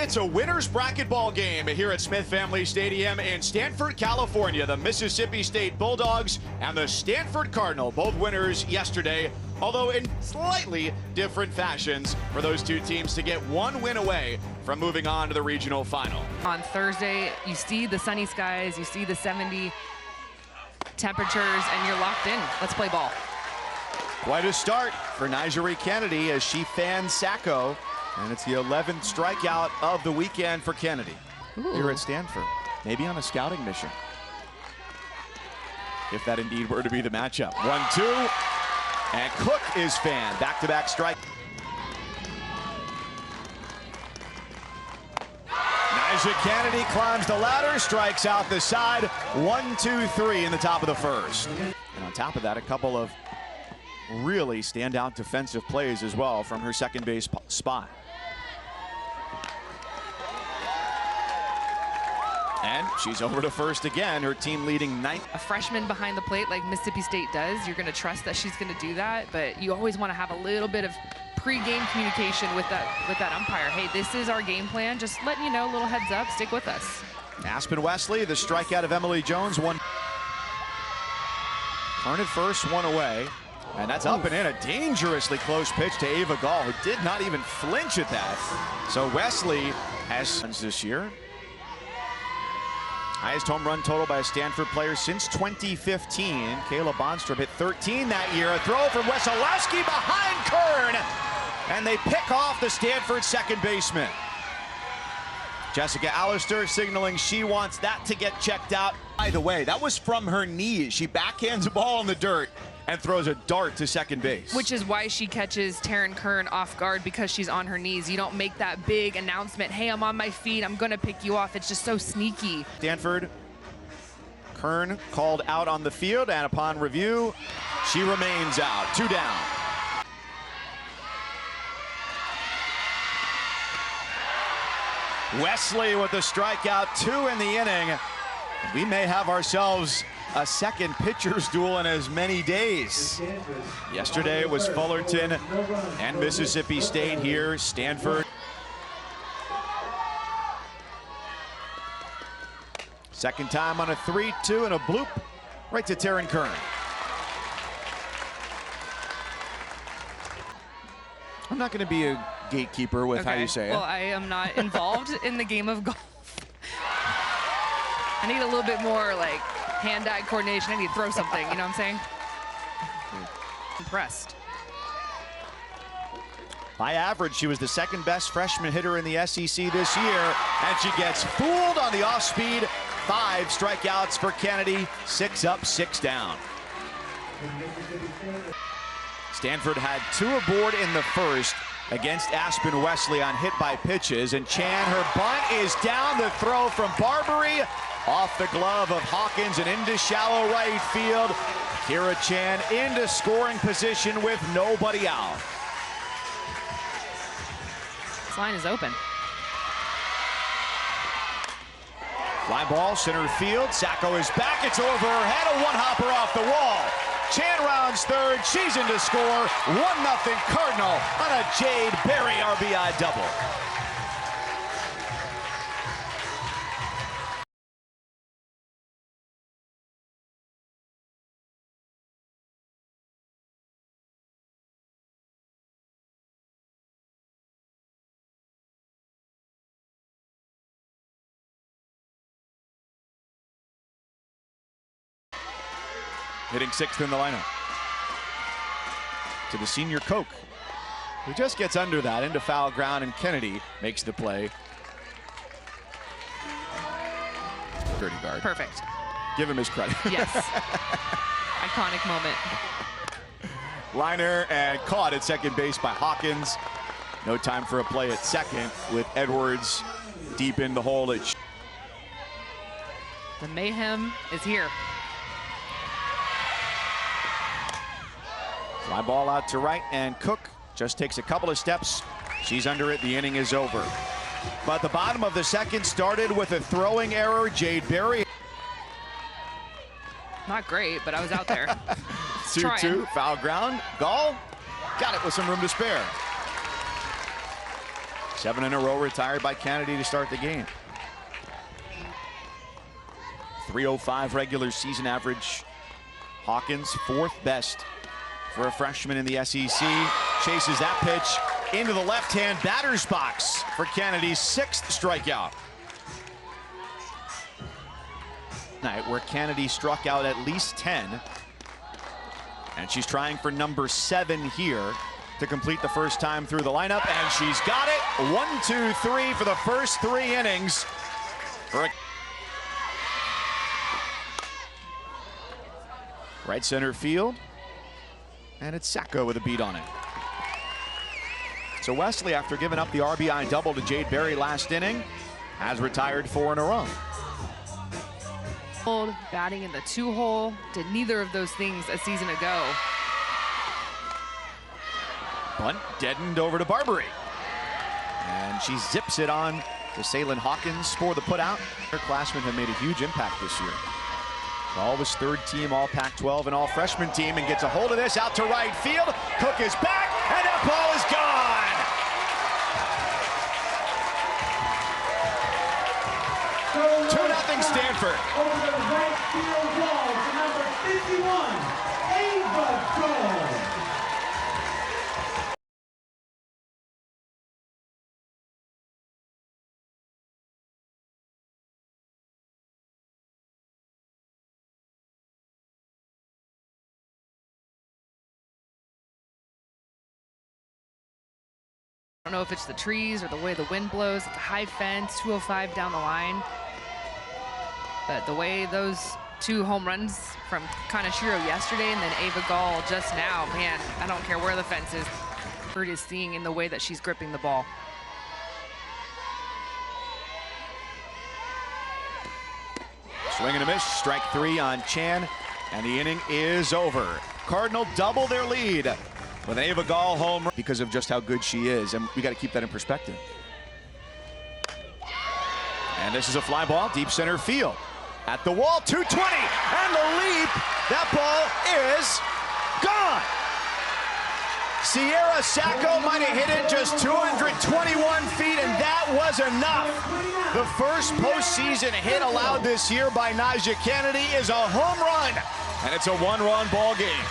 It's a winner's bracket ball game here at Smith Family Stadium in Stanford, California. The Mississippi State Bulldogs and the Stanford Cardinal, both winners yesterday, although in slightly different fashions for those two teams to get one win away from moving on to the regional final. On Thursday, you see the sunny skies, you see the 70 temperatures, and you're locked in. Let's play ball. Quite a start for Nigeri Kennedy as she fans Sacco. And it's the 11th strikeout of the weekend for Kennedy. Here at Stanford. Maybe on a scouting mission, if that indeed were to be the matchup. 1-2, and Cook is fanned. Back-to-back strike. Nigeri Kennedy climbs the ladder, strikes out the side. 1-2-3 in the top of the first. And on top of that, a couple of really standout defensive plays as well from her second base spot. And she's over to first again, her team leading 9. A freshman behind the plate like Mississippi State does, you're going to trust that she's going to do that, but you always want to have a little bit of pre-game communication with that umpire. Hey, this is our game plan. Just letting you know, a little heads up, stick with us. Aspen Wesley, the strikeout of Emily Jones, one. Turn at first, one away. And that's up and in, a dangerously close pitch to Ava Gall, who did not even flinch at that. So Wesley has runs this year. Highest home run total by a Stanford player since 2015. Kayla Bonstrup hit 13 that year. A throw from Wesolowski behind Kern. And they pick off the Stanford second baseman. Jessica Allister signaling she wants that to get checked out. By the way, that was from her knees. She backhands a ball in the dirt and throws a dart to second base. Which is why she catches Taryn Kern off guard, because she's on her knees. You don't make that big announcement, hey, I'm on my feet, I'm gonna pick you off. It's just so sneaky. Stanford, Kern called out on the field, and upon review, she remains out. 2 down. Wesley with the strikeout, 2 in the inning. We may have ourselves a second pitcher's duel in as many days. Yesterday it was Fullerton and Mississippi State. Here, Stanford. Second time on a 3-2 and a bloop right to Taryn Kern. I'm not going to be a gatekeeper with how you say it. Well, I am not involved in the game of golf. I need a little bit more like hand-eye coordination. I need to throw something, you know what I'm saying? Impressed. By average, she was the second best freshman hitter in the SEC this year, and she gets fooled on the off-speed. 5 strikeouts for Kennedy, 6 up, 6 down. Stanford had 2 aboard in the first against Aspen Wesley on hit by pitches, and Chan, her bunt is down. The throw from Barbary off the glove of Hawkins and into shallow right field. Kira Chan into scoring position with nobody out. This line is open. Fly ball, center field. Sacco is back. It's over her head. A one-hopper off the wall. Chan rounds third. She's in to score. 1-0 Cardinal on a Jade Berry RBI double. Hitting 6th in the lineup. To the senior Koch, who just gets under that into foul ground, and Kennedy makes the play. Dirty guard. Perfect. Give him his credit. Yes. Iconic moment. Liner and caught at second base by Hawkins. No time for a play at second with Edwards deep in the hole. The mayhem is here. Fly ball out to right, and Cook just takes a couple of steps. She's under it. The inning is over. But the bottom of the second started with a throwing error. Jade Berry. Not great, but I was out there. 2-2, foul ground. Gall got it with some room to spare. 7 in a row retired by Kennedy to start the game. 305 regular season average. Hawkins, 4th best for a freshman in the SEC. Chases that pitch into the left-hand batter's box for Kennedy's 6th strikeout. Night where Kennedy struck out at least 10. And she's trying for number 7 here to complete the first time through the lineup, and she's got it. 1, 2, 3 for the first 3 innings. Right center field, and it's Sacco with a beat on it. So Wesley, after giving up the RBI double to Jade Berry last inning, has retired 4 in a row. Batting in the 2-hole, did neither of those things a season ago. Bunt deadened over to Barbary. And she zips it on to Salin Hawkins for the putout. Her classmen have made a huge impact this year. Ball was 3rd team all Pac-12 and all freshman team, and gets a hold of this out to right field. Cook is back, and that ball is gone. 2-0 Stanford. Over the right field wall to number 51, Ava Gold. I don't know if it's the trees or the way the wind blows. It's a high fence, 205 down the line. But the way those 2 home runs from Kaneshiro yesterday and then Ava Gall just now, man, I don't care where the fence is. Bird is seeing in the way that she's gripping the ball. Swing and a miss, strike 3 on Chan, and the inning is over. Cardinal double their lead with an Ava Gall home run because of just how good she is, and we got to keep that in perspective. And this is a fly ball, deep center field. At the wall, 220, and the leap, that ball is gone. Sierra Sacco might have hit it just 221 feet, and that was enough. The first postseason hit allowed this year by Nyjah Kennedy is a home run, and it's a 1-run ball game.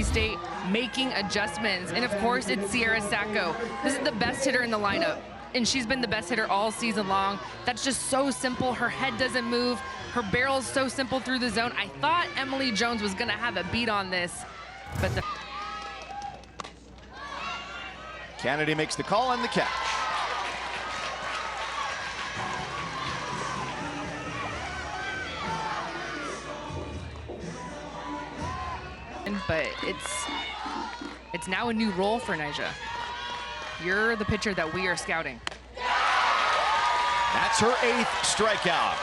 State making adjustments, and of course it's Sierra Sacco. This is the best hitter in the lineup, and she's been the best hitter all season long. That's just so simple. Her head doesn't move. Her barrel's so simple through the zone. I thought Emily Jones was gonna have a beat on this, but Kennedy makes the call and the catch. But it's now a new role for Nyjah. You're the pitcher that we are scouting. That's her 8th strikeout.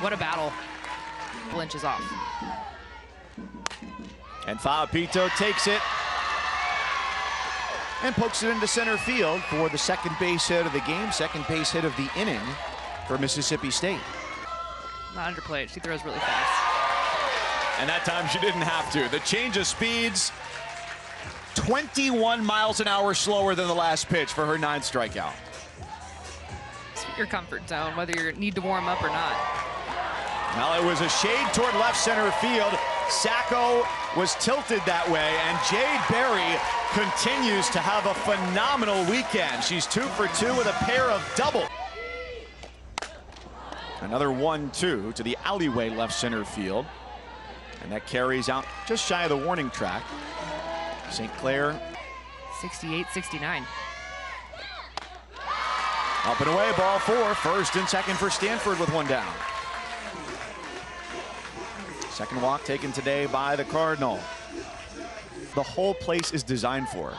What a battle. Inches off. And Faapito takes it and pokes it into center field for the 2nd base hit of the game, 2nd base hit of the inning for Mississippi State. Not underplayed. She throws really fast. And that time she didn't have to. The change of speeds, 21 miles an hour slower than the last pitch for her 9th strikeout. It's your comfort zone, whether you need to warm up or not. Well, it was a shade toward left center field. Sacco was tilted that way, and Jade Berry continues to have a phenomenal weekend. She's 2 for 2 with a pair of doubles. Another 1-2 to the alleyway left center field. And that carries out just shy of the warning track. St. Clair. 68-69. Up and away, ball 4. 1st and 2nd for Stanford with 1 down. 2nd walk taken today by the Cardinal. The whole place is designed for her.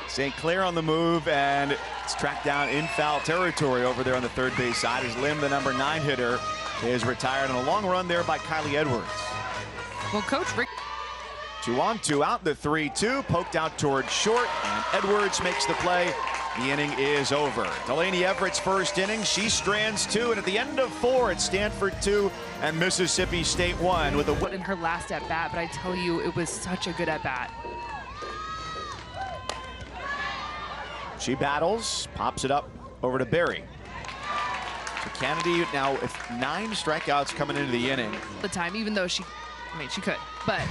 St. Clair on the move, and it's tracked down in foul territory over there on the 3rd base side as Lim, the number 9 hitter, is retired on a long run there by Kylie Edwards. Well, Coach Rick. 2 on, 2 out, the 3-2 poked out towards short, and Edwards makes the play. The inning is over. Delaney Everett's 1st inning, she strands 2, and at the end of 4, it's Stanford 2 and Mississippi State 1 with a In her last at bat, but I tell you, it was such a good at bat. She battles, pops it up over to Berry. So Kennedy now with 9 strikeouts coming into the inning. The time, even though she could, but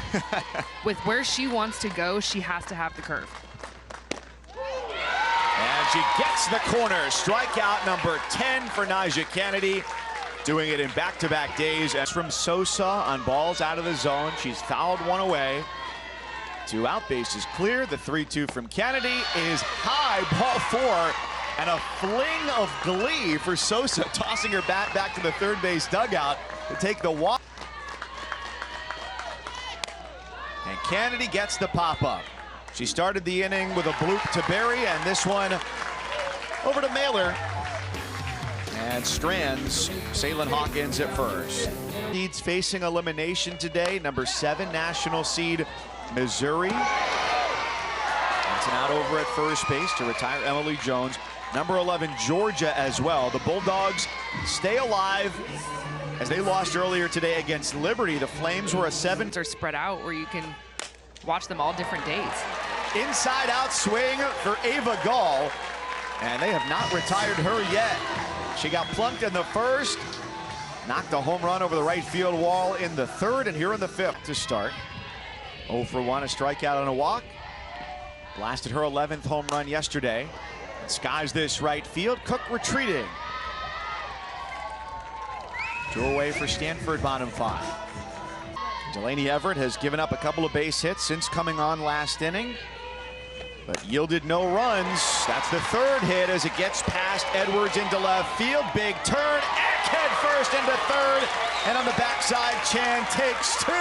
with where she wants to go, she has to have the curve. And she gets the corner. Strikeout number 10 for Nyjah Kennedy. Doing it in back-to-back days. As from Sosa on balls out of the zone. She's fouled one away. 2 out, bases clear. The 3-2 from Kennedy is high, ball 4. And a fling of glee for Sosa, tossing her bat back to the third base dugout to take the walk. And Kennedy gets the pop-up. She started the inning with a bloop to Berry, and this one over to Mailer. And strands Salin Hawkins at first. Seeds facing elimination today. Number 7 national seed Missouri. That's an out over at first base to retire Emily Jones. Number 11 Georgia as well. The Bulldogs stay alive as they lost earlier today against Liberty. The Flames were a 7. Are spread out where you can watch them all different days. Inside out swing for Ava Gall, and they have not retired her yet. She got plunked in the first, knocked a home run over the right field wall in the third, and here in the 5th to start. 0 for 1, a strikeout on a walk. Blasted her 11th home run yesterday. Skies this right field. Cook retreating. Drew away for Stanford, bottom 5. Delaney Everett has given up a couple of base hits since coming on last inning, but yielded no runs. That's the 3rd hit as it gets past Edwards into left field. Big turn, Eck head first into 3rd, and on the backside, Chan takes 2.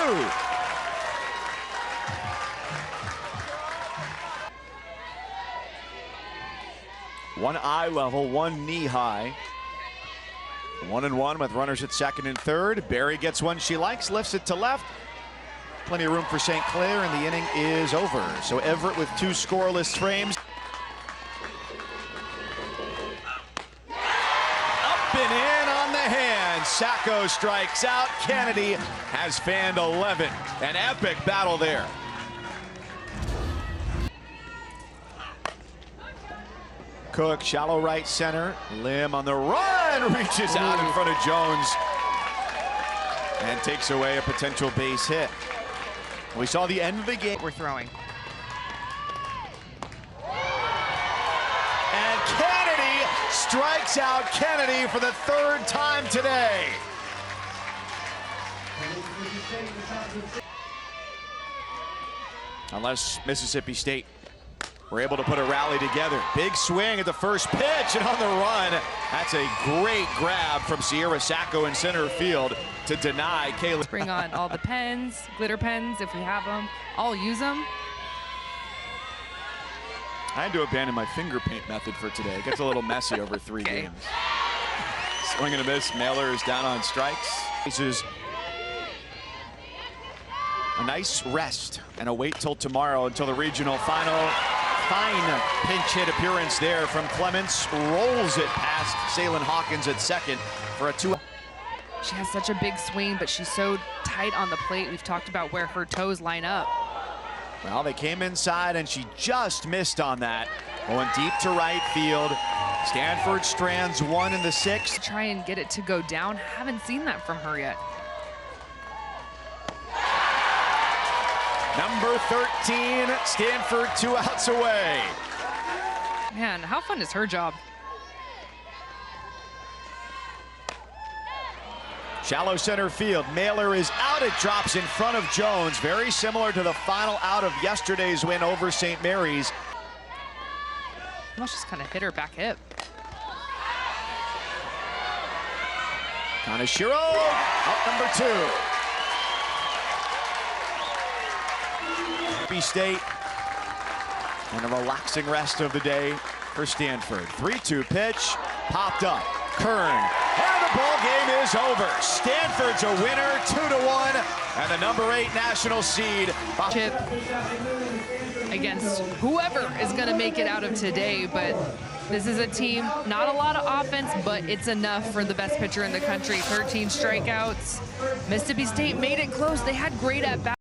One eye level, one knee high. 1-1 with runners at 2nd and 3rd. Berry gets one she likes, lifts it to left. Plenty of room for St. Clair, and the inning is over. So Everett with 2 scoreless frames. Up and in on the hand. Sacco strikes out. Kennedy has fanned 11. An epic battle there. Cook, shallow right center. Lim on the run, reaches out in front of Jones and takes away a potential base hit. We saw the end of the game. We're throwing. And Kennedy strikes out Kennedy for the 3rd time today. Unless Mississippi State were able to put a rally together. Big swing at the first pitch, and on the run, that's a great grab from Sierra Sacco in center field to deny Kayla. Bring on all the pens, glitter pens, if we have them. I'll use them. I had to abandon my finger paint method for today. It gets a little messy over 3 games. Swing and a miss. Mailer is down on strikes. This is a nice rest and a wait till tomorrow until the regional final. Fine pinch hit appearance there from Clements. Rolls it past Salin Hawkins at 2nd for a 2. She has such a big swing, but she's so tight on the plate. We've talked about where her toes line up. Well, they came inside, and she just missed on that. Going deep to right field. Stanford strands 1 in the 6th. Try and get it to go down. Haven't seen that from her yet. Number 13, Stanford 2 outs away. Man, how fun is her job? Shallow center field. Mailer is out. It drops in front of Jones. Very similar to the final out of yesterday's win over St. Mary's. Must just kind of hit her back hip. Kaneshiro out number 2. State and a relaxing rest of the day for Stanford. 3-2 pitch, popped up. Kern, and the ball game is over. Stanford's a winner, 2-1, and the number 8 national seed. Chip against whoever is going to make it out of today, but this is a team, not a lot of offense, but it's enough for the best pitcher in the country. 13 strikeouts. Mississippi State made it close. They had great at-bats.